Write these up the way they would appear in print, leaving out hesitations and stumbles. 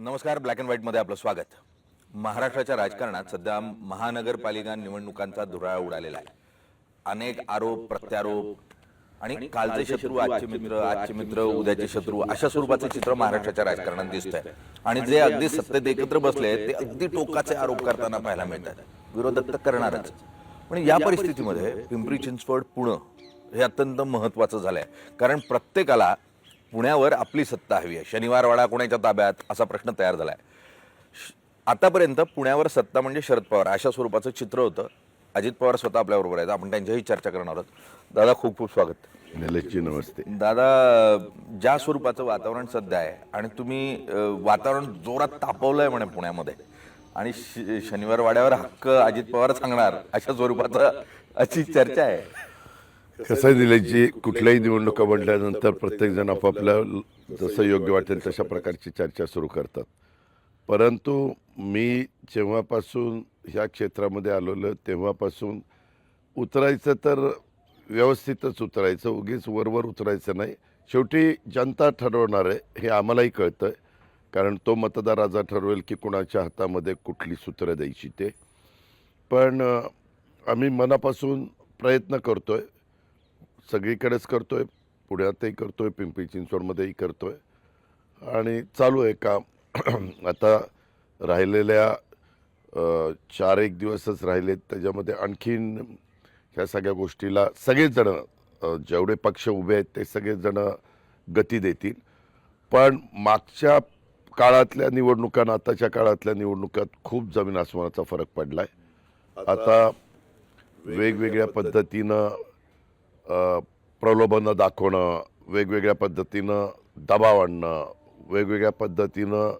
नमस्कार. Black and व्हाईटमध्ये आपलं स्वागत. महाराष्ट्राच्या राजकारणात सध्या महानगरपालिका निवडणुकांचा धुराळा उडालेला आहे. अनेक आरोप प्रत्यारोप आणि कालचे शत्रू आजचे मित्र उद्याचे शत्रू अशा स्वरूपाचे चित्र महाराष्ट्राच्या राजकारणात दिसतंय. आणि जे अगदी सत्तेत एकत्र बसले ते अगदी टोकाचे आरोप करताना पाहायला मिळतात. विरोधक तर करणारच. पण या परिस्थितीमध्ये पिंपरी चिंचवड पुणे हे अत्यंत महत्त्वाचं झालंय. कारण प्रत्येकाला पुण्यावर आपली सत्ता हवी आहे. शनिवारवाडा कोणाच्या ताब्यात असा प्रश्न तयार झालाय. आतापर्यंत पुण्यावर सत्ता म्हणजे शरद पवार अशा स्वरूपाचं चित्र होतं. अजित पवार स्वतः आपल्याबरोबर आहेत. आपण त्यांच्याही चर्चा करणार आहोत. दादा खूप खूप स्वागत. निलेशजी नमस्ते. दादा, ज्या स्वरूपाचं वातावरण सध्या आहे आणि तुम्ही वातावरण जोरात तापवलंय म्हणे पुण्यामध्ये आणि शनिवारवाड्यावर हक्क अजित पवार सांगणार अशा स्वरूपाचं अशी चर्चा आहे. कसं आहे निलेशजी, कुठल्याही निवडणुका म्हटल्यानंतर प्रत्येकजण आपापल्या जसं योग्य वाटेल तशा प्रकारची चर्चा सुरू करतात. परंतु मी जेव्हापासून ह्या क्षेत्रामध्ये आलेलो तेव्हापासून उतरायचं तर व्यवस्थितच उतरायचं, उगीच वरवर उतरायचं नाही. शेवटी जनता ठरवणार आहे हे आम्हालाही कळतं आहे. कारण तो मतदार राजा ठरवेल की कुणाच्या हातामध्ये कुठली सूत्रं द्यायची ते. पण आम्ही मनापासून प्रयत्न करतो आहे, सगळीकडेच करतो आहे, पुण्यातही करतो आहे, पिंपरी चिंचवडमध्येही करतो आहे आणि चालू आहे काम. आता राहिलेल्या 4-1 दिवसच राहिलेत, त्याच्यामध्ये आणखीन ह्या सगळ्या गोष्टीला सगळेजणं जेवढे पक्ष उभे आहेत ते सगळेजणं गती देतील. पण मागच्या काळातल्या निवडणुकांना आताच्या काळातल्या निवडणुकात खूप जमीन आसमानाचा फरक पडला आहे. आता वेगवेगळ्या पद्धतीनं प्रलोभनं दाखवणं, वेगवेगळ्या पद्धतीनं दबाव आणणं, वेगवेगळ्या पद्धतीनं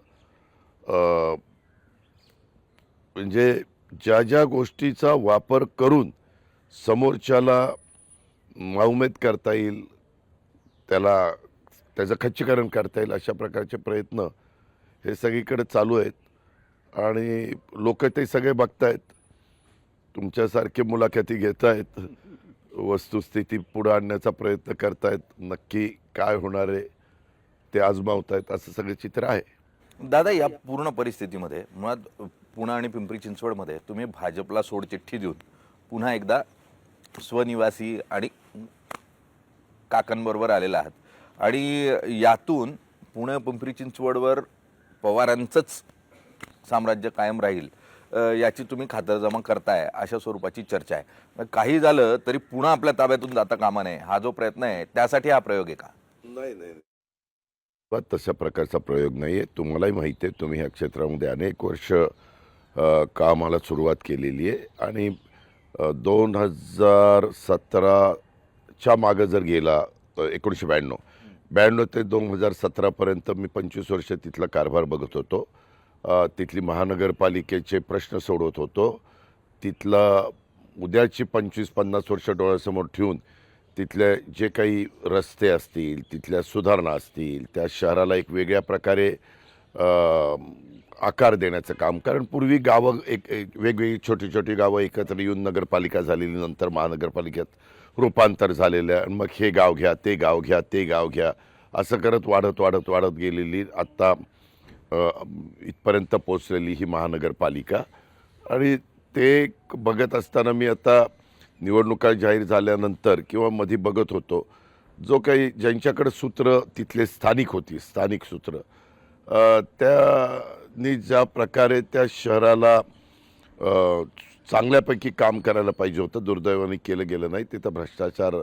म्हणजे ज्या ज्या गोष्टीचा वापर करून समोरच्याला माऊमेद करता येईल, त्याचं खच्चीकरण करता येईल अशा प्रकारचे प्रयत्न हे सगळीकडे चालू आहेत आणि लोक ते सगळे बघतायत. तुमच्यासारखे मुलाखती घेत आहेत, वस्तुस्थिती पुढे आणण्याचा प्रयत्न करतायत, नक्की काय होणार आहे ते आजमावतायत, असं सगळं चित्र आहे. दादा, या पूर्ण परिस्थितीमध्ये मुळात पुणे आणि पिंपरी चिंचवडमध्ये तुम्ही भाजपला सोडचिठ्ठी देऊन पुन्हा एकदा स्वनिवासी आणि काकांबरोबर आलेला आहात आणि यातून पुणे पिंपरी चिंचवडवर पवारांचंच साम्राज्य कायम राहील याची तुम्ही खातरजमा करताय अशा स्वरूपाची चर्चा आहे. काही झालं तरी पुन्हा आपल्या ताब्यातून जाता कामा नये हा जो प्रयत्न आहे त्यासाठी हा प्रयोग आहे का? नाही, तशा प्रकारचा प्रयोग नाही आहे. तुम्हालाही माहिती आहे, तुम्ही ह्या क्षेत्रामध्ये अनेक वर्ष कामाला सुरुवात केलेली आहे आणि 2017च्या मागं जर गेला 1992 ते 2017पर्यंत मी 25 वर्ष तिथला कारभार बघत होतो. तिथली महानगरपालिकेचे प्रश्न सोडवत होतो. तिथला उद्याची 25-50 वर्ष डोळ्यासमोर ठेवून तिथले जे काही रस्ते असतील, तिथल्या सुधारणा असतील, त्या शहराला एक वेगळ्या प्रकारे आकार देण्याचं काम. कारण पूर्वी गावं एक वेगवेगळी छोटी छोटी गावं एकत्र येऊन नगरपालिका झालेली, नंतर महानगरपालिकेत रूपांतर झालेलं आहे. मग हे गाव घ्या, ते गाव घ्या, ते गाव घ्या, असं करत वाढत गेलेली आत्ता इथपर्यंत पोचलेली ही महानगरपालिका. आणि ते बघत असताना मी आता निवडणुका जाहीर झाल्यानंतर किंवा मध्ये बघत होतो, जो काही ज्यांच्याकडे सूत्र तिथले स्थानिक सूत्र, त्यांनी ज्या प्रकारे त्या शहराला चांगल्यापैकी काम करायला पाहिजे होतं, दुर्दैवाने केलं गेलं नाही. तिथं भ्रष्टाचार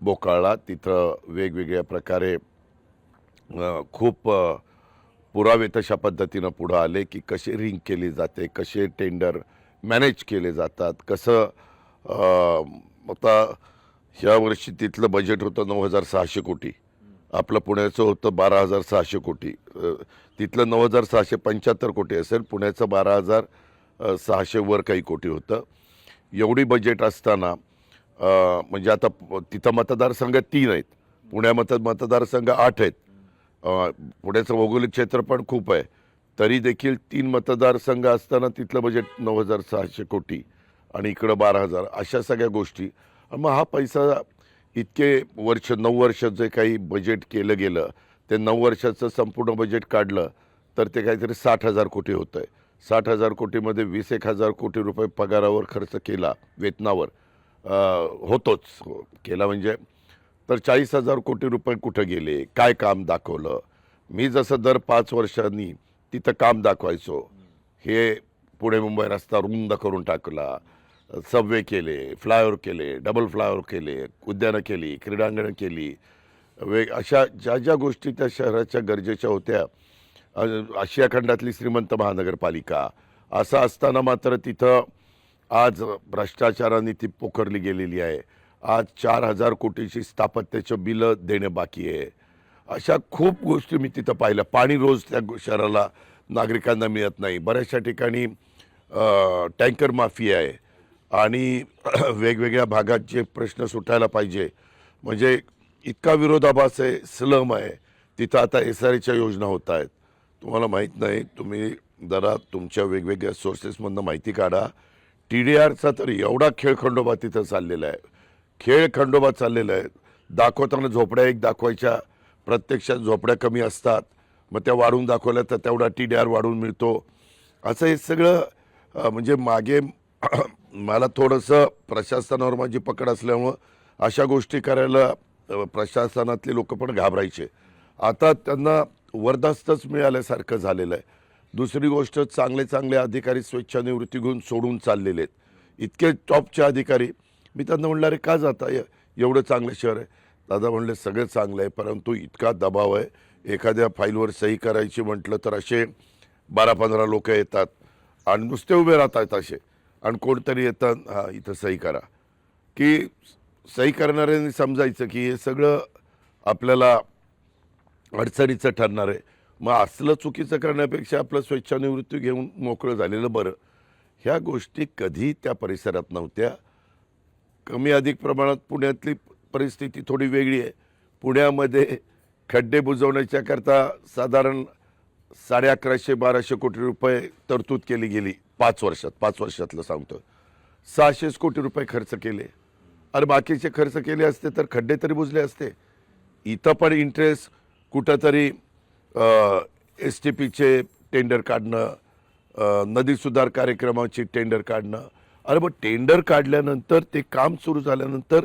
बोकाळला. तिथं वेगवेगळ्या प्रकारे खूप पुरावे तशा पद्धतीनं पुढं आले की कसे रिंग केली जाते, कसे टेंडर मॅनेज केले जातात, कसं. आता ह्या वर्षी तिथलं बजेट होतं 9,600 कोटी, आपलं पुण्याचं होतं 12,600 कोटी. तिथलं 9,675 कोटी असेल, पुण्याचं 12,600 वर काही कोटी होतं. एवढी बजेट असताना म्हणजे आता तिथं मतदारसंघ 3 आहेत, पुण्यामध्ये मतदारसंघ 8 आहेत. पुण्याचं भौगोलिक क्षेत्र पण खूप आहे, तरी देखील 3 मतदारसंघ असताना तिथलं बजेट 9,600 कोटी आणि इकडं 12,000, अशा सगळ्या गोष्टी. मग हा पैसा इतके वर्ष 9 वर्ष जे काही बजेट केलं गेलं ते 9 वर्षाचं संपूर्ण बजेट काढलं तर ते काहीतरी 60,000 कोटी होतं आहे. 60,000 कोटीमध्ये 20,000 कोटी रुपये पगारावर खर्च केला, वेतनावर होतोच केला म्हणजे. तर 40,000 कोटी रुपये कुठं गेले, काय काम दाखवलं. मी जसं दर 5 वर्षांनी तिथं काम दाखवायचो, हे पुणे मुंबई रस्ता रुंद करून टाकला, सबवे केले, फ्लायओव्हर केले, डबल फ्लायओव्हर केले, उद्यानं केली, क्रीडांगणं केली, अशा ज्या ज्या गोष्टी त्या शहराच्या गरजेच्या होत्या. आशिया खंडातली श्रीमंत महानगरपालिका असं असताना मात्र तिथं आज भ्रष्टाचाराने ती पोखरली गेलेली आहे. आज 4,000 कोटीची स्थापत्याचं बिलं देणं बाकी आहे. अशा खूप गोष्टी मी तिथं पाहिल्या. पाणी रोज त्या शहराला नागरिकांना मिळत नाही. बऱ्याचशा ठिकाणी टँकर माफी आहे आणि वेगवेगळ्या भागात जे प्रश्न सुटायला पाहिजे, म्हणजे इतका विरोधाभास आहे, स्लम आहे तिथं. आता SRAच्या योजना होत आहेत. तुम्हाला माहीत नाही, तुम्ही जरा तुमच्या वेगवेगळ्या सोर्सेसमधनं माहिती काढा. TDRचा तर एवढा खेळखंडोबा तिथं चाललेला आहे, खेळखंडोबा चाललेला आहे. दाखवताना झोपड्या एक दाखवायच्या, प्रत्यक्षात झोपड्या कमी असतात, मग त्या वाढवून दाखवल्या तर तेवढा TDR वाढवून मिळतो. असं हे सगळं म्हणजे मागे मला थोडंसं प्रशासनावर माझी पकड असल्यामुळं अशा गोष्टी करायला प्रशासनातले लोक पण घाबरायचे. आता त्यांना वरदास्तच मिळाल्यासारखं झालेलं आहे. दुसरी गोष्ट, चांगले चांगले अधिकारी स्वेच्छानिवृत्ती घेऊन सोडून चाललेले आहेत. इतके टॉपचे अधिकारी. मी त्यांना म्हणलं, अरे का जाता, एवढं चांगलं शहर आहे. दादा म्हणले सगळं चांगलं आहे, परंतु इतका दबाव आहे. एखाद्या फाईलवर सही करायची म्हटलं तर असे 12-15 लोक येतात आणि नुसते उभे राहतात असे, आणि कोणतरी येतात, हां इथं सही करा, की सही करणाऱ्यांनी समजायचं की हे सगळं आपल्याला अडचणीचं ठरणार आहे. मग असलं चुकीचं करण्यापेक्षा आपलं स्वेच्छानिवृत्ती घेऊन मोकळं झालेलं बरं. ह्या गोष्टी कधी त्या परिसरात नव्हत्या. कमी अधिक प्रमाणात पुण्यातली परिस्थिती थोडी वेगळी आहे. पुण्यामध्ये खड्डे बुजवण्याच्या करता साधारण 1150-1200 कोटी रुपये तरतूद केली गेली 5 वर्षात. 5 वर्षातलं सांगतो, 600 कोटी रुपये खर्च केले. अरे बाकीचे खर्च केले असते तर खड्डे तरी बुजले असते. इथं पण इंटरेस्ट कुठंतरी STPचे टेंडर काढणं, नदी सुधार कार्यक्रमाची टेंडर काढणं. अरे मग टेंडर काढल्यानंतर ते काम सुरू झाल्यानंतर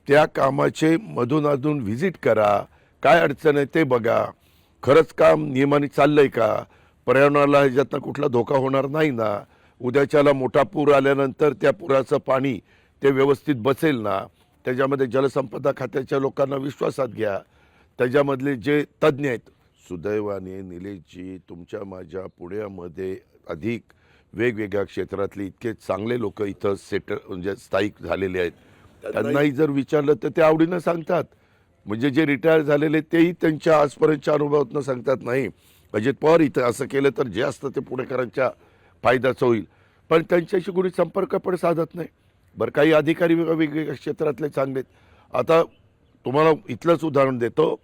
त्या कामाचे मधून व्हिजिट करा, काय अडचण आहे ते बघा, खरंच काम नियमाने चाललंय का, पर्यावरणाला ह्याच्यातनं कुठला धोका होणार नाही ना, उद्याच्याला मोठा पूर आल्यानंतर त्या पुराचं पाणी ते व्यवस्थित बसेल ना, त्याच्यामध्ये जलसंपदा खात्याच्या लोकांना विश्वासात घ्या, त्याच्यामधले जे तज्ज्ञ आहेत. सुदैवाने निलेशजी, तुमच्या माझ्या पुण्यामध्ये अधिक वेगवेगळ्या क्षेत्रातले इतके चांगले लोक इथं म्हणजे स्थायिक झालेले आहेत. त्यांनाही जर विचारलं तर ते आवडीनं सांगतात. म्हणजे जे रिटायर झालेले तेही त्यांच्या आजपर्यंतच्या अनुभवातून सांगतात, नाही अजित पवार इथं असं केलं तर जे असतं ते पुणेकरांच्या फायद्याचं होईल. पण त्यांच्याशी कोणी संपर्क पण साधत नाही. बरं, काही अधिकारी वेगवेगळ्या क्षेत्रातले चांगले आहेत. आता तुम्हाला इथलंच उदाहरण देतो.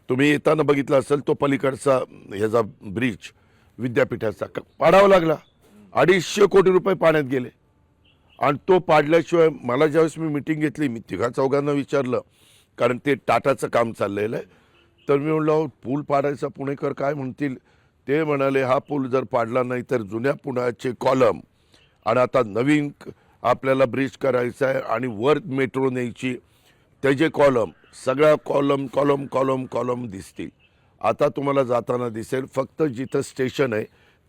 तुम्ही येताना बघितलं असेल तो पलीकडचा ह्याचा ब्रिज विद्यापीठाचा पाडावा लागला. 250 कोटी रुपये पाण्यात गेले. आणि तो पाडल्याशिवाय मला ज्यावेळेस मी मिटिंग घेतली, मी 3-4 विचारलं, कारण ते टाटाचं काम चाललेलं आहे. तर मी म्हणलो पूल पाडायचा पुणेकर काय म्हणतील. ते म्हणाले हा पूल जर पाडला नाही तर जुन्या पुण्याचे कॉलम, आणि आता नवीन आपल्याला ब्रिज करायचा आहे आणि वर मेट्रो न्यायची, त्याचे कॉलम, सगळ्या कॉलम कॉलम कॉलम कॉलम दिसतील. आता तुम्हाला जाताना दिसेल फक्त जिथं स्टेशन आहे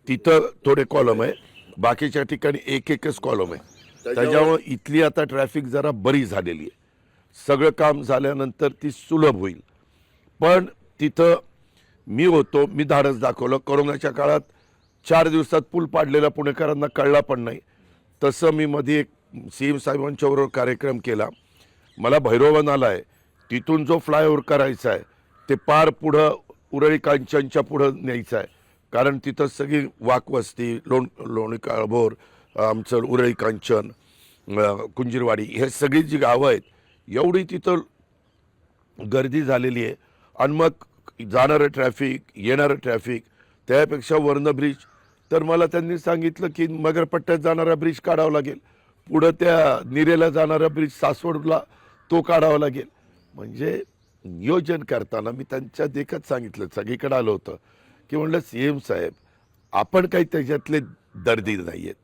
तिथं थोडे कॉलम आहे, बाकीच्या ठिकाणी एकच कॉलम आहे. त्याच्यामुळे इथली आता ट्रॅफिक जरा बरी झालेली आहे. सगळं काम झाल्यानंतर ती सुलभ होईल. पण तिथं मी होतो, मी धाडस दाखवलं. कोरोनाच्या काळात 4 दिवसात पूल पाडलेला पुणेकरांना कळला पण नाही. तसं मी मध्ये एक CM साहेबांच्या बरोबर कार्यक्रम केला. मला भैरवन आला आहे, तिथून जो फ्लायओव्हर करायचा आहे ते पार पुढं उरळी कांचनच्या पुढं न्यायचं आहे. कारण तिथं सगळी वाकवस्ती, लोणी काळभोर, आमचं उरळी कांचन, कुंजीरवाडी, हे सगळी जी गावं आहेत, एवढी तिथं गर्दी झालेली आहे. आणि मग जाणारं ट्रॅफिक, येणारं ट्रॅफिक, त्यापेक्षा वरनं ब्रिज. तर मला त्यांनी सांगितलं की मगरपट्ट्यात जाणारा ब्रिज काढावा लागेल, पुढं त्या निरेला जाणारा ब्रिज सासवडला तो काढावा लागेल. म्हणजे नियोजन करताना मी त्यांच्या देखत सांगितलं, सगळीकडे आलं होतं की म्हणलं CM साहेब आपण काही त्याच्यातले दर्दी नाही आहेत,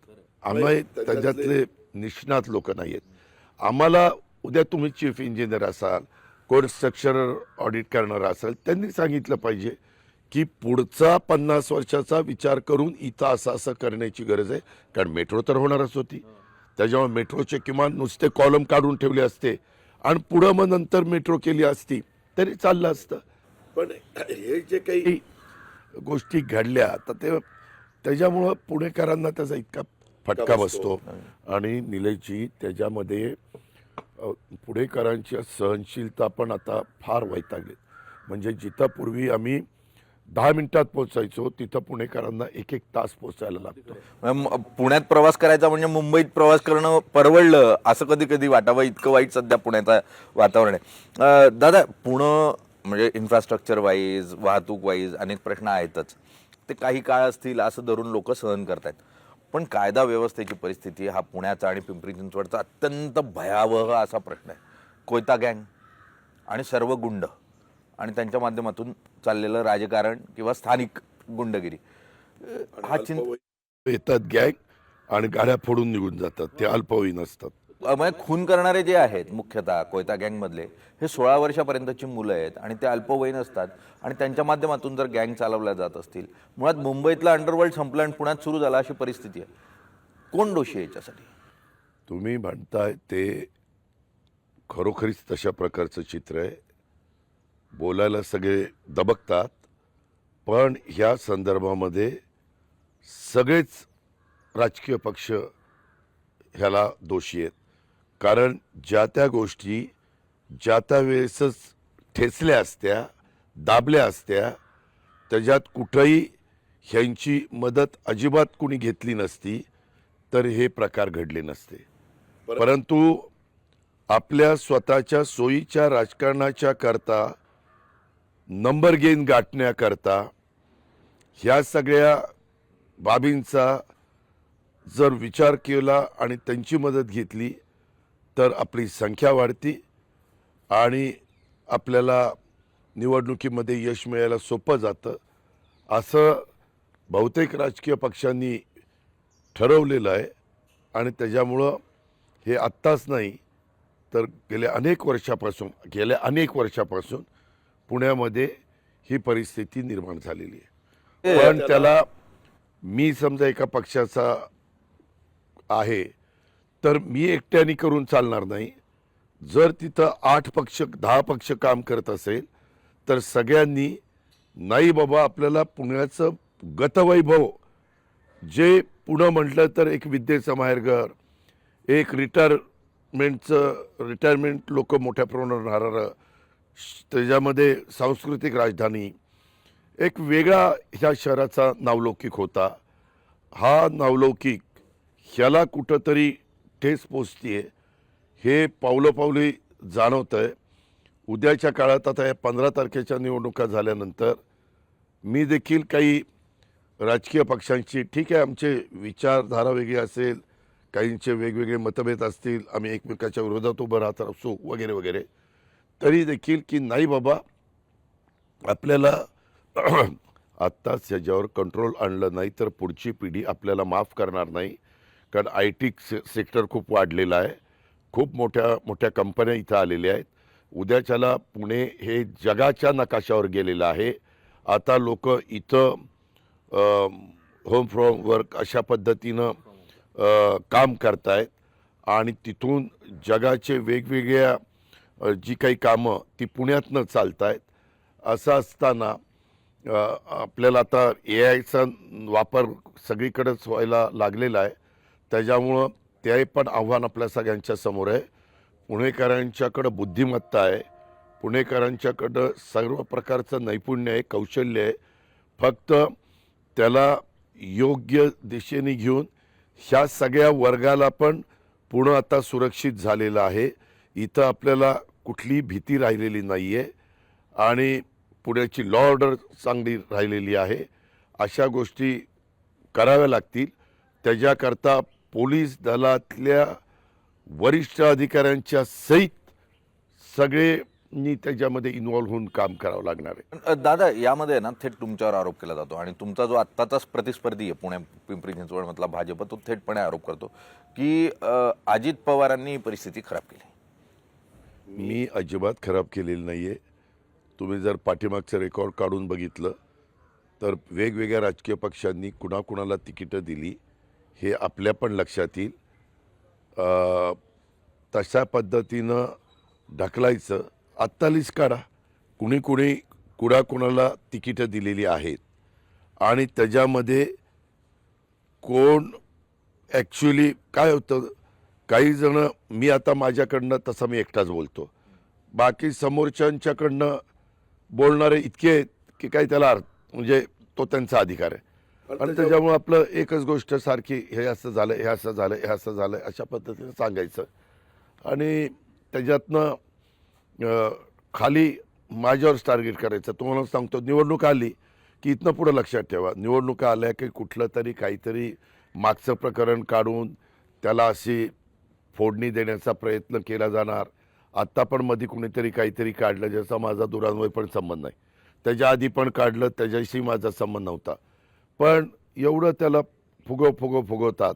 आम्ही त्याच्यातले निष्णात लोक नाही आहेत. आम्हाला उद्या तुम्ही चीफ इंजिनियर असाल, कोण स्ट्रक्चरल ऑडिट करणारा असाल, त्यांनी सांगितलं पाहिजे की पुढचा 50 वर्षाचा विचार करून इथं असं असं करण्याची गरज आहे. कारण मेट्रो तर होणारच होती, त्याच्यामुळे मेट्रोचे किमान नुसते कॉलम काढून ठेवले असते आणि पुढं मग नंतर मेट्रो केली असती तरी चाललं असतं. पण हे जे काही गोष्टी घडल्या तर ते त्याच्यामुळं पुणेकरांना त्याचा इतका फटका बसतो. आणि निलेशजी त्याच्यामध्ये पुणेकरांची सहनशीलता पण आता फार वैतागली. म्हणजे जिथं पूर्वी आम्ही 10 मिनिटात पोहोचायचो तिथं पुणेकरांना 1-1 तास पोहोचायला लागतो. पुण्यात प्रवास करायचा म्हणजे मुंबईत प्रवास करणं परवडलं असं कधी कधी वाटावं, इतकं वाईट सध्या पुण्याचं वातावरण आहे. दादा, पुणे म्हणजे इन्फ्रास्ट्रक्चर वाईज, वाहतूक वाईज अनेक प्रश्न आहेतच, ते काही काळ असतील असं धरून लोक सहन करतात. पण कायदा व्यवस्थेची परिस्थिती हा पुण्याचा आणि पिंपरी चिंचवडचा अत्यंत भयावह असा प्रश्न आहे. कोयता गँग आणि सर्व गुंड आणि त्यांच्या माध्यमातून चाललेलं राजकारण किंवा स्थानिक गुंडगिरी हा येतात गँग आणि गाड्या फोडून निघून जातात. ते अल्पवयीन असतात. म्हणजे खून करणारे जे आहेत मुख्यतः कोयता गँगमधले हे 16 वर्षापर्यंतची मुलं आहेत आणि ते अल्पवयीन असतात आणि त्यांच्या माध्यमातून जर गँग चालवल्या जात असतील, मुळात मुंबईतला अंडरवर्ल्ड संपलं आणि पुण्यात सुरू झाला अशी परिस्थिती आहे. कोण दोषी आहे याच्यासाठी? तुम्ही म्हणताय ते खरोखरीच तशा प्रकारचं चित्र आहे. बोलायला सगळे दबकतात, पण ह्या संदर्भामध्ये सगळेच राजकीय पक्ष ह्याला दोषी आहेत. कारण ज्या त्या गोष्टी ज्या त्या वेळेसच ठेचल्या असत्या, दाबल्या असत्या, त्याच्यात कुठंही ह्यांची मदत अजिबात कुणी घेतली नसती तर हे प्रकार घडले नसते. परंतु आपल्या स्वतःच्या सोयीच्या राजकारणाच्या करता, नंबर गेन गाठण्याकरता ह्या सगळ्या बाबींचा जर विचार केला आणि त्यांची मदत घेतली तर आपली संख्या वाढती आणि आपल्याला निवडणुकीमध्ये यश मिळायला सोपं जातं, असं बहुतेक राजकीय पक्षांनी ठरवलेलं आहे. आणि त्याच्यामुळं हे आत्ताच नाही तर गेल्या अनेक वर्षापासून पुण्यामध्ये ही परिस्थिती निर्माण झालेली आहे. पण त्याला मी समजा एका पक्षाचा आहे तर मी एकट्याने करून चालणार नाही. जर तिथं 8 पक्ष 10 पक्ष काम करत असेल तर सगळ्यांनी नाही बाबा आपल्याला पुण्याचं गतवैभव, जे पुणं म्हटलं तर एक विद्येचं माहेरघर, एक रिटायरमेंट लोक मोठ्या प्रमाणावर राहणारं, त्याच्यामध्ये सांस्कृतिक राजधानी, एक वेगळा ह्या शहराचा नावलौकिक होता. हा नावलौकिक ह्याला कुठंतरी ठेच पोचतीये हे पावलोपावली जाणवतं आहे. उद्याच्या काळात आता या 15 तारखेच्या निवडणुका झाल्यानंतर मी देखील काही राजकीय पक्षांची, ठीक आहे आमचे विचारधारा वेगळी असेल, काहींचे वेगवेगळे मतभेद असतील, आम्ही एकमेकाच्या विरोधात उभं राहत असू वगैरे वगैरे, तरी देखील की नाही बाबा आपल्याला आत्ताच याच्यावर कंट्रोल आणलं नाही तर पुढची पिढी आपल्याला माफ करणार नाही. कारण IT सेक्टर खूप वाढलेलं आहे, खूप मोठ्या मोठ्या कंपन्या इथं आलेल्या आहेत. उद्याच्याला पुणे हे जगाच्या नकाशावर गेलेलं आहे. आता लोक इथं होम फ्रॉम वर्क अशा पद्धतीनं काम करतायत आणि तिथून जगाचे वेगवेगळ्या जी काही कामं ती पुण्यातनं चालत आहेत. असं असताना आपल्याला आता AIचा वापर सगळीकडेच व्हायला लागलेला आहे. त्याच्यामुळं ते पण आव्हान आपल्या सगळ्यांच्या समोर आहे. पुणेकरांच्याकडं बुद्धिमत्ता आहे, पुणेकरांच्याकडं सर्व प्रकारचं नैपुण्य आहे, कौशल्य आहे. फक्त त्याला योग्य दिशेने घेऊन ह्या सगळ्या वर्गाला पण पुणं आता सुरक्षित झालेलं आहे. इथं आपल्याला कुठलीही भीती राहिलेली नाही आहे आणि पुण्याची लॉ ऑर्डर चांगली राहिलेली आहे. अशा गोष्टी कराव्या लागतील. त्याच्याकरता पोलीस दलातल्या वरिष्ठ अधिकाऱ्यांच्या सहित सगळे सर्वांनी त्याच्यामध्ये इन्व्हॉल्व्ह होऊन काम करावं लागणार आहे. पण दादा यामध्ये ना थेट तुमच्यावर आरोप केला जातो आणि तुमचा जो आत्ताचाच प्रतिस्पर्धी आहे पुणे पिंपरी चिंचवडमधला भाजप, तो थेटपणे आरोप करतो की अजित पवारांनी ही परिस्थिती खराब केली. मी अजिबात खराब केलेली नाही आहे. तुम्ही जर पाठीमागचं रेकॉर्ड काढून बघितलं तर वेगवेगळ्या राजकीय पक्षांनी कुणाकुणाला तिकीटं दिली हे आपल्या पण लक्षात येईल. तशा पद्धतीनं ढकलायचं. आत्ता लिस्ट काढा कुणी कुणाला तिकीटं दिलेली आहेत आणि त्याच्यामध्ये कोण ॲक्च्युली काय होतं. काही जण मी आता माझ्याकडनं तसं मी एकटाच बोलतो, बाकी समोरच्यांच्याकडनं बोलणारे इतके आहेत की काही त्याला म्हणजे तो त्यांचा अधिकार आहे आणि त्याच्यामुळे आपलं एकच गोष्ट सारखी हे असं झालं, हे असं झालं, हे असं झालं अशा पद्धतीनं सांगायचं आणि त्याच्यातनं खाली माझ्यावरच टार्गेट करायचं. तुम्हाला सांगतो, निवडणूक आली की इथनं पुढं लक्षात ठेवा, निवडणुका आल्या की कुठलं तरी काहीतरी मागचं प्रकरण काढून त्याला अशी फोडणी देण्याचा प्रयत्न केला जाणार. आत्ता पण मध्ये कुणीतरी काहीतरी काढलं ज्याचा माझा दुरान्वय पण संबंध नाही, त्याच्या आधी पण काढलं त्याच्याशी माझा संबंध नव्हता, पण एवढं त्याला फुगवतात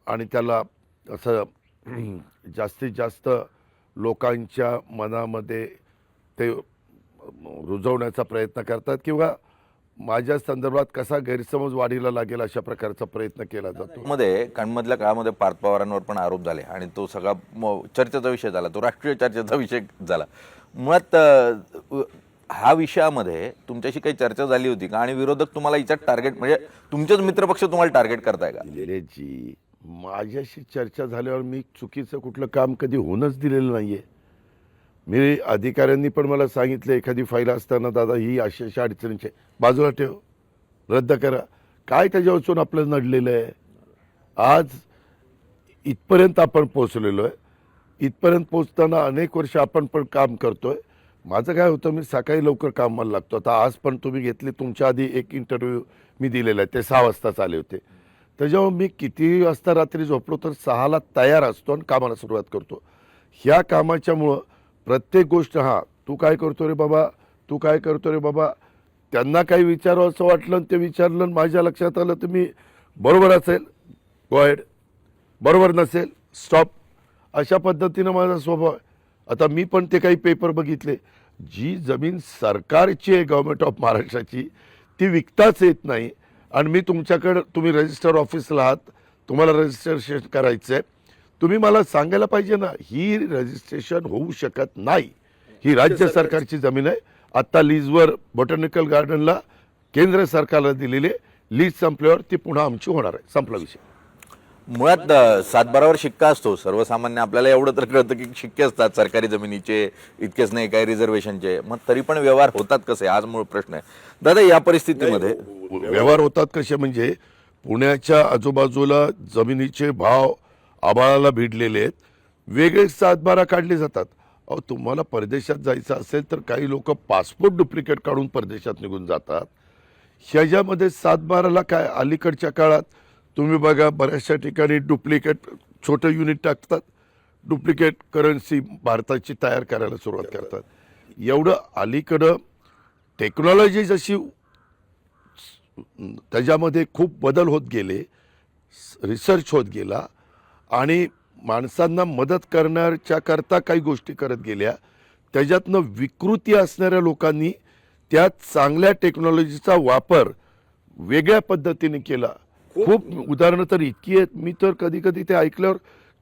आणि त्याला असं जास्तीत जास्त लोकांच्या मनामध्ये ते रुजवण्याचा प्रयत्न करतात किंवा माझ्या संदर्भात कसा गैरसमज वाढीला लागेल अशा प्रकारचा प्रयत्न केला जातो. मध्ये काळमधल्या काळामध्ये पार्थ पवारांवर पण आरोप झाले आणि तो सगळा चर्चेचा विषय झाला, तो राष्ट्रीय चर्चेचा विषय झाला. मुळात हा विषयामध्ये तुमच्याशी काही चर्चा झाली होती का आणि विरोधक तुम्हाला याच्यात टार्गेट म्हणजे तुमचेच मित्रपक्ष तुम्हाला टार्गेट करताय का? जी माझ्याशी चर्चा झाल्यावर मी चुकीचं कुठलं काम कधी होणंच दिलेलं नाहीये. मी अधिकाऱ्यांनी पण मला सांगितलं एखादी फाईल असताना दादा ही अशा अडचणीची बाजूला ठेव, रद्द करा. काय त्याच्या वाचून आपलं नडलेलं आहे. आज इथपर्यंत आपण पोचलेलो आहे. इथपर्यंत पोचताना अनेक वर्ष आपण पण काम करतोय. माझं काय होतं, मी सकाळी लवकर कामाला लागतो. आता आज पण तुम्ही घेतली, तुमच्या आधी एक इंटरव्ह्यू मी दिलेला आहे, ते 6 वाजताच आले होते. त्याच्यावर मी किती वाजता रात्री झोपलो तर 6ला तयार असतो आणि कामाला सुरुवात करतो. ह्या कामाच्यामुळं प्रत्येक गोष्ट तू काय करतो रे बाबा, तू काय करतो रे बाबा, त्यांना काही विचारावं असं वाटलं ते विचारलं, माझ्या लक्षात आलं तर मी बरोबर असेल गो अहेड, बरोबर नसेल स्टॉप, अशा पद्धतीनं माझा स्वभाव आहे. आता मी पण ते काही पेपर बघितले, जी जमीन सरकारची आहे गव्हर्नमेंट ऑफ महाराष्ट्राची ती विकताच येत नाही आणि मी तुमच्याकडं, तुम्ही रजिस्टर ऑफिसला आहात, तुम्हाला रजिस्ट्रेशन करायचं आहे, तुम्ही मला सांगायला पाहिजे ना. ही रजिस्ट्रेशन होऊ शकत नाही. ही राज्य सरकारची जमीन आहे. आत्ता लीजवर बॉटॅनिकल गार्डनला केंद्र सरकारला दिलेली, लीज संपल्यावर ती पुन्हा आमची होणार आहे. संपला विषय. मुळात 7/12वर शिक्का असतो. सर्वसामान्य आपल्याला एवढं तर कळतं की शिक्के असतात सरकारी जमिनीचे, इतकेच नाही काही रिझर्वेशनचे, मग तरी पण व्यवहार होतात कसे, आज मूळ प्रश्न आहे. दादा या परिस्थितीमध्ये व्यवहार होतात कसे म्हणजे पुण्याच्या आजूबाजूला जमिनीचे भाव आभाळाला भिडलेले आहेत, वेगळे 7/12 काढले जातात. अहो तुम्हाला परदेशात जायचं असेल तर काही लोक पासपोर्ट डुप्लिकेट काढून परदेशात निघून जातात. ह्याच्यामध्ये 7/12ला काय अलीकडच्या काळात तुम्ही बघा बऱ्याचशा ठिकाणी डुप्लिकेट छोटं युनिट टाकतात, डुप्लिकेट करन्सी भारताची तयार करायला सुरुवात करतात. एवढं अलीकडं टेक्नॉलॉजी जशी त्याच्यामध्ये खूप बदल होत गेले, रिसर्च होत गेला आणि माणसांना मदत करण्याच्या करता काही गोष्टी करत गेल्या, त्याच्यातनं विकृती असणाऱ्या लोकांनी त्या चांगल्या टेक्नॉलॉजीचा वापर वेगळ्या पद्धतीने केला. खूप उदाहरणं तर इतकी आहेत, मी तर कधी कधी ते ऐकल्यावर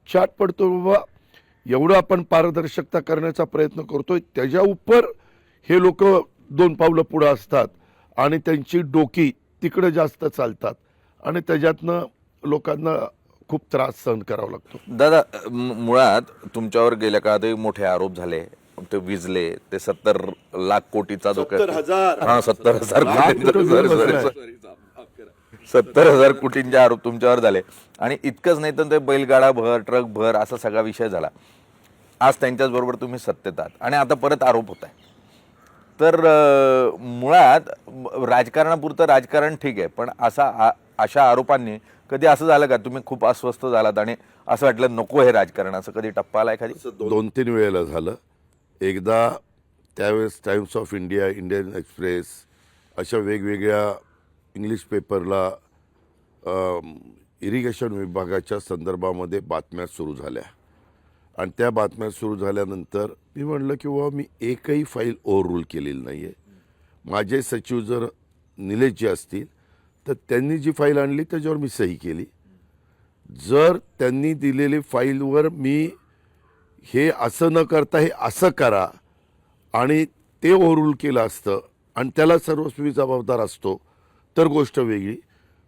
चाट पडतो, बाबा एवढं आपण पारदर्शकता करण्याचा प्रयत्न करतोय, त्याच्या उपर हे लोक 2 पावलं पुढं असतात आणि त्यांची डोकी तिकडे जास्त चालतात आणि त्याच्यातनं लोकांना खूप त्रास सहन करावा लागतो. दादा मुळात तुमच्यावर गेल्या काळातही मोठे आरोप झाले, ते विजले, ते 70 लाख कोटीचा जो 70,000 कोटींचे आरोप तुमच्यावर झाले आणि इतकंच नाही तर ते बैलगाडा भर, ट्रक भर असा सगळा विषय झाला. आज त्यांच्याच बरोबर तुम्ही सत्तेत आहात आणि आता परत आरोप होत आहे. तर मुळात राजकारणापुरतं राजकारण ठीक आहे, पण अशा आरोपांनी कधी असं झालं का तुम्ही खूप अस्वस्थ झालात आणि असं वाटलं नको हे राजकारण, असं कधी टप्पा आला एखादी? 2-3 वेळेला झालं. एकदा त्यावेळेस times of India, Indian express अशा वेगवेगळ्या इंग्लिश पेपरला इरिगेशन विभागाच्या संदर्भामध्ये बातम्या सुरू झाल्या आणि त्या बातम्या सुरू झाल्यानंतर मी म्हणलं की बाबा मी एकही फाईल ओव्हररूल केलेली नाही आहे. माझे सचिव जर निलेशजी असतील तर त्यांनी जी फाईल आणली त्याच्यावर मी सही केली. जर त्यांनी दिलेली फाईलवर मी हे असं न करता हे असं करा आणि ते ओव्हररूल केलं असतं आणि त्याला सर्वस्वी जबाबदार असतो तर गोष्ट वेगळी.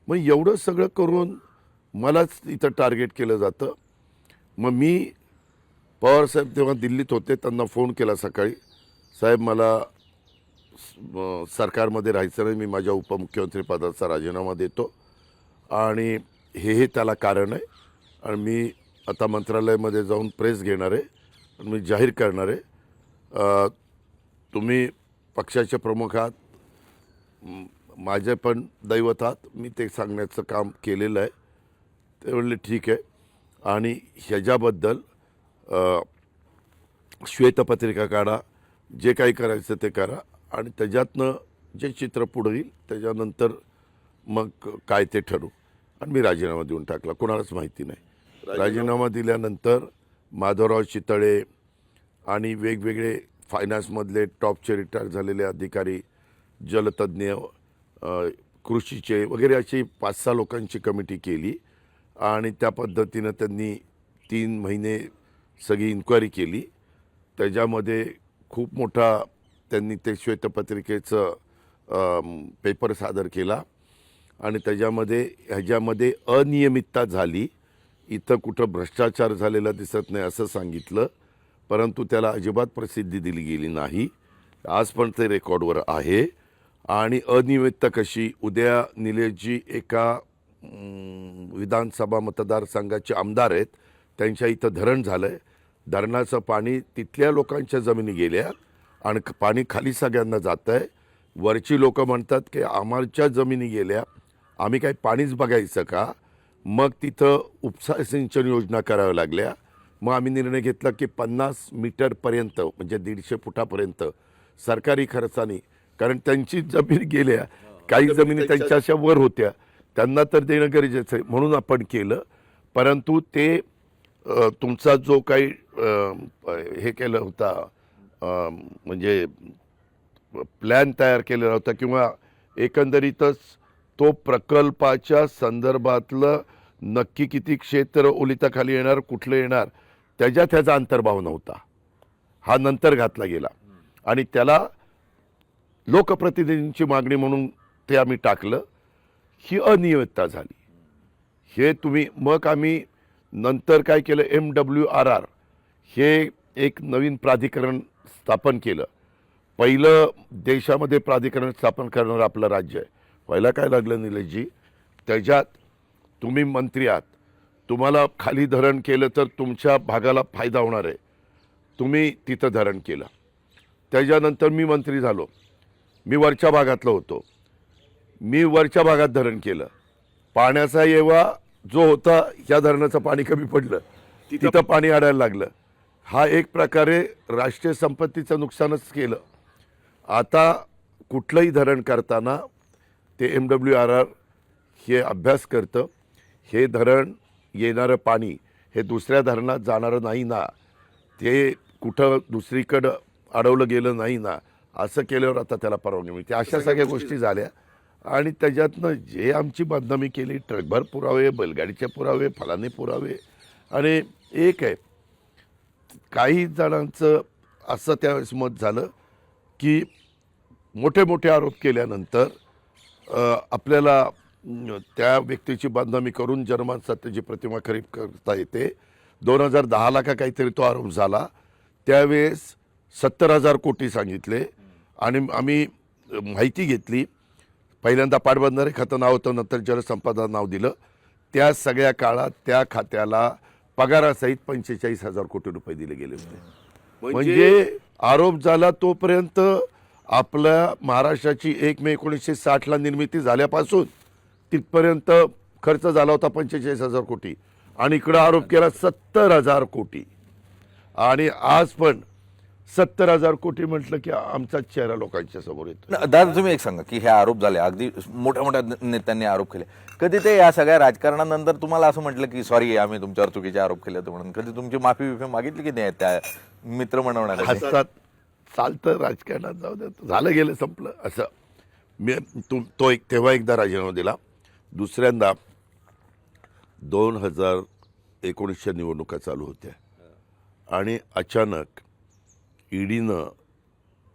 मग एवढं सगळं करून मलाच इथं टार्गेट केलं जातं. मग मी पवारसाहेब तेव्हा दिल्लीत होते, त्यांना फोन केला सकाळी, साहेब मला सरकारमध्ये राहायचं नाही, मी माझ्या उपमुख्यमंत्री पदाचा राजीनामा देतो आणि हे त्याला कारण आहे आणि मी आता मंत्रालयामध्ये जाऊन प्रेस घेणार आहे आणि मी जाहीर करणार आहे. तुम्ही पक्षाचे प्रमुख आहात, माझे पण दैवत आहात, मी ते सांगण्याचं काम केलेलं आहे. ते म्हणले ठीक आहे आणि ह्याच्याबद्दल श्वेतपत्रिका काढा, जे काही करायचं ते करा आणि त्याच्यातनं जे चित्र पुढं येईल त्याच्यानंतर मग काय ते ठरू. आणि मी राजीनामा देऊन टाकला, कोणालाच माहिती नाही. राजीनामा दिल्यानंतर माधवराव चितळे आणि वेगवेगळे फायनान्समधले टॉपचे रिटायर झालेले अधिकारी, जलतज्ञ, कृषीचे वगैरे अशी 5-6 लोकांची कमिटी केली आणि त्या पद्धतीनं त्यांनी 3 महिने सगळी इन्क्वायरी केली. त्याच्यामध्ये खूप मोठा त्यांनी ते श्वेतपत्रिकेचं पेपर सादर केला आणि ह्याच्यामध्ये अनियमितता झाली, इथं कुठं भ्रष्टाचार झालेला दिसत नाही असं सांगितलं, परंतु त्याला अजिबात प्रसिद्धी दिली गेली नाही. आज पण ते रेकॉर्डवर आहे. आणि अनियमितता कशी, उद्या निलेशजी एका विधानसभा मतदारसंघाचे आमदार आहेत, त्यांच्या इथं धरण झालं आहे, धरणाचं पाणी तिथल्या लोकांच्या जमिनी गेल्या आणि पाणी खाली सगळ्यांना जातं आहे. वरची लोक म्हणतात की आमच्या जमिनी गेल्या, आम्ही काही पाणीच बघायचं का. मग तिथं उपसा सिंचन योजना कराव्या लागल्या. मग आम्ही निर्णय घेतला की 50 मीटरपर्यंत म्हणजे 150 फुटापर्यंत सरकारी खर्चाने, कारण त्यांची जमीन गेल्या, काही जमिनी त्यांच्या अशा वर होत्या, त्यांना तर देणं गरजेचं आहे म्हणून आपण केलं. परंतु ते तुमचा जो काही हे केलं होता म्हणजे प्लॅन तयार केलेला होता किंवा एकंदरीतच तो प्रकल्पाच्या संदर्भातलं नक्की किती क्षेत्र ओलिताखाली येणार, कुठलं येणार, त्याचा अंतर्भाव नव्हता. हा नंतर घातला गेला आणि त्याला लोकप्रतिनिधींची मागणी म्हणून ते आम्ही टाकलं. ही अनियमितता झाली. हे तुम्ही मग आम्ही नंतर काय केलं, MWRR हे एक नवीन प्राधिकरण स्थापन केलं. पहिलं देशामध्ये प्राधिकरण स्थापन करणारं आपलं राज्य आहे. पहिला काय लागलं निलेशजी, त्याच्यात तुम्ही मंत्री आहात, तुम्हाला खाली धरण केलं तर तुमच्या भागाला फायदा होणार आहे, तुम्ही तिथं धरण केलं. त्याच्यानंतर मी मंत्री झालो, मी वरच्या भागातलं होतो, मी वरच्या भागात धरण केलं. पाण्याचा येवा जो होता, ह्या धरणाचं पाणी कमी पडलं, तिथं पाणी अडायला लागलं. हा एक प्रकारे राष्ट्रीय संपत्तीचं नुकसानच केलं. आता कुठलंही धरण करताना ते MWRR हे अभ्यास करतं, हे धरण येणारं पाणी हे दुसऱ्या धरणात जाणारं नाही ना, ते कुठं दुसरीकडं अडवलं गेलं नाही ना, असं केल्यावर आता त्याला परवानगी मिळते. अशा सगळ्या गोष्टी झाल्या आणि त्याच्यातनं जे आमची बदनामी केली, ट्रकभर पुरावे, बैलगाडीचे पुरावे, फलाने पुरावे. आणि एक आहे, काही जणांचं असं त्यावेळेस मत झालं की मोठे मोठे आरोप केल्यानंतर आपल्याला त्या व्यक्तीची बदनामी करून जनमान सत्तेची प्रतिमा खरीद करता येते. 2010ला का काहीतरी तो आरोप झाला. त्यावेळेस 70,000 कोटी सांगितले आणि आम्ही माहिती घेतली. पहिल्यांदा पाटबंधारे खातं नाव होतं, नंतर जलसंपदा नाव दिलं. त्या सगळ्या काळात त्या खात्याला पगारासहित 45,000 कोटी रुपये दिले गेले होते. म्हणजे आरोप झाला तोपर्यंत आपल्या महाराष्ट्राची 1 मे 1960ला निर्मिती झाल्यापासून तिथपर्यंत खर्च झाला होता 45,000 कोटी आणि इकडं आरोप केला 70,000 कोटी. आणि आज पण 70,000 कोटी म्हटलं की आमचाच चेहरा लोकांच्या समोर येतो. दादा तुम्ही एक सांगा की हे आरोप झाले, अगदी मोठ्या मोठ्या नेत्यांनी आरोप केले, कधी ते या सगळ्या राजकारणानंतर तुम्हाला असं म्हटलं की सॉरी आम्ही तुमच्यावर चुकीचे आरोप केले होते म्हणून, कधी तुमची माफी बिफी मागितली की नाही त्या मित्र म्हणवणार? हसतात, चालतं राजकारणात, जाऊ दे, झालं गेलं संपलं असं. मी तेव्हा एकदा राजीनामा दिला. दुसऱ्यांदा 2019च्या निवडणुका चालू होत्या आणि अचानक ईडीनं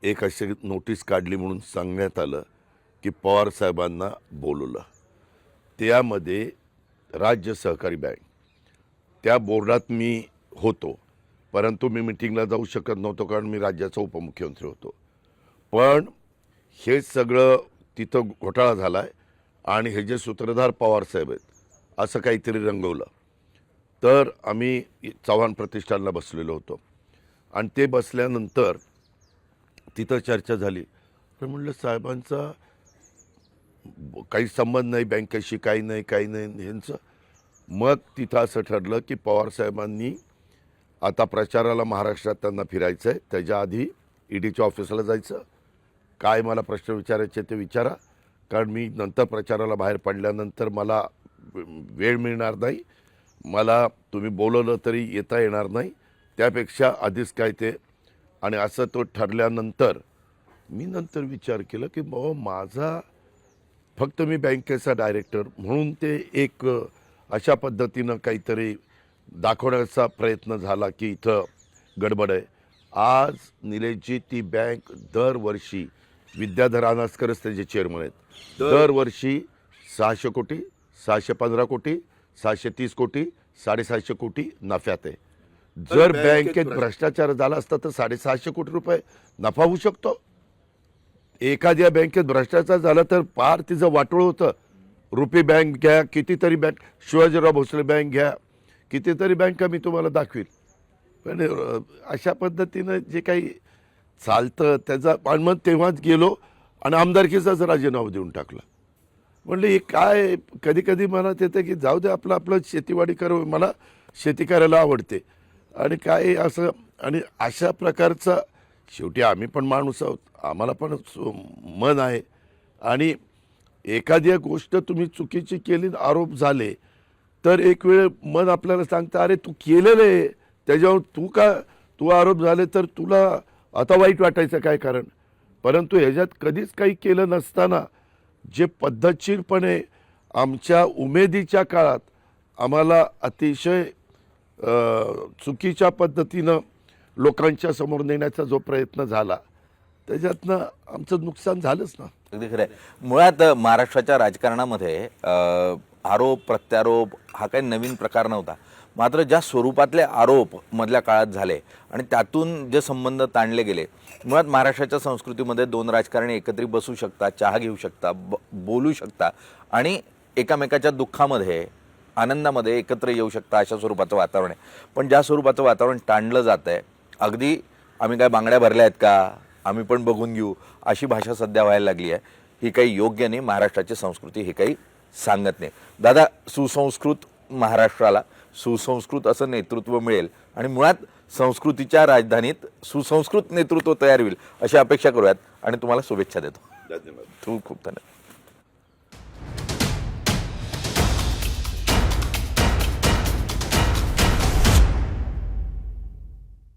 एक अशी नोटीस काढली म्हणून सांगण्यात आलं की पवार साहेबांना बोलवलं. त्यामध्ये राज्य सहकारी बँक त्या बोर्डात मी होतो, परंतु मी मिटिंगला जाऊ शकत नव्हतो कारण मी राज्याचा उपमुख्यमंत्री होतो. पण हे सगळं तिथं घोटाळा झाला आहे आणि हे जे सूत्रधार पवारसाहेब आहेत असं काहीतरी रंगवलं. तर आम्ही चव्हाण प्रतिष्ठानला बसलेलो होतो आणि ते बसल्यानंतर तिथं चर्चा झाली. तर म्हणलं साहेबांचा काही संबंध नाही बँकेशी, काही नाही ह्यांचं. मग तिथं असं ठरलं की पवारसाहेबांनी आता प्रचाराला महाराष्ट्रात त्यांना फिरायचं आहे, त्याच्या आधी ईडीच्या ऑफिसला जायचं, काय मला प्रश्न विचारायचे ते विचारा, कारण मी नंतर प्रचाराला बाहेर पडल्यानंतर मला वेळ मिळणार नाही, मला तुम्ही बोलवलं तरी येता येणार नाही, त्यापेक्षा आधीच काय ते. आणि असं तो ठरल्यानंतर मी नंतर विचार केला की बाबा माझा फक्त मी बँकेचा डायरेक्टर म्हणून ते एक अशा पद्धतीनं काहीतरी दाखवण्याचा प्रयत्न झाला की इथं गडबड आहे. आज निलेशजी ती बँक दरवर्षी विद्याधर अनासकरच त्याचे चेअरमन आहेत, दरवर्षी 600 कोटी, 615 कोटी, 630 कोटी, 750 कोटी नफ्यात आहे. जर बँकेत भ्रष्टाचार झाला असता तर 650 कोटी रुपये नफा होऊ शकतो. एखाद्या बँकेत भ्रष्टाचार झाला तर फार तिचं वाटोळ होतं. रुपी बँक घ्या, कितीतरी बँक, शिवाजीराव भोसले बँक घ्या, कितीतरी बँका मी तुम्हाला दाखवील. पण अशा पद्धतीनं जे काही चालतं त्याचा. आणि मग तेव्हाच गेलो आणि आमदारकीचाच राजीनामा देऊन टाकला. म्हणलं हे काय, कधी कधी मनात येतं की जाऊ दे आपलं शेतीवाडी करावं, मला शेती करायला आवडते आणि काय असं. आणि अशा प्रकारचा शेवटी आम्ही पण माणूस आहोत, आम्हाला पण मन आहे. आणि एखादी गोष्ट तुम्ही चुकीची केली, आरोप झाले तर एक वेळ मन आपल्याला सांगतं अरे तू केलेलं आहे त्याच्यावर तू आरोप झाले तर तुला आता वाईट वाटायचं काय कारण. परंतु ह्याच्यात कधीच काही केलं नसताना जे पद्धतशीरपणे आमच्या उमेदीच्या काळात आम्हाला अतिशय चुकीच्या पद्धतीनं लोकांच्या समोर नेण्याचा जो प्रयत्न झाला त्याच्यातनं आमचं नुकसान झालंच ना. अगदी खरं आहे. मुळात महाराष्ट्राच्या राजकारणामध्ये आरोप प्रत्यारोप हा काही नवीन प्रकार नव्हता, मात्र ज्या स्वरूपातले आरोप मधल्या काळात झाले आणि त्यातून जे संबंध ताणले गेले. मुळात महाराष्ट्राच्या संस्कृतीमध्ये दोन राजकारणी एकत्रित बसू शकता, चहा घेऊ शकता, बोलू शकता आणि एकामेकाच्या दुःखामध्ये आनंदामध्ये एकत्र येऊ शकता, अशा स्वरूपाचं वातावरण आहे. पण ज्या स्वरूपाचं वातावरण ताणलं जात आहे, अगदी आम्ही काय बांगड्या भरल्या आहेत का, आम्ही पण बघून घेऊ, अशी भाषा सध्या व्हायला लागली आहे. ही काही योग्य नाही. महाराष्ट्राची संस्कृती हे काही सांगत नाही. दादा, सुसंस्कृत महाराष्ट्राला सुसंस्कृत असं नेतृत्व मिळेल आणि मुळात संस्कृतीच्या राजधानीत सुसंस्कृत नेतृत्व तयार होईल अशी अपेक्षा करूयात आणि तुम्हाला शुभेच्छा देतो. धन्यवाद. खूप खूप धन्यवाद.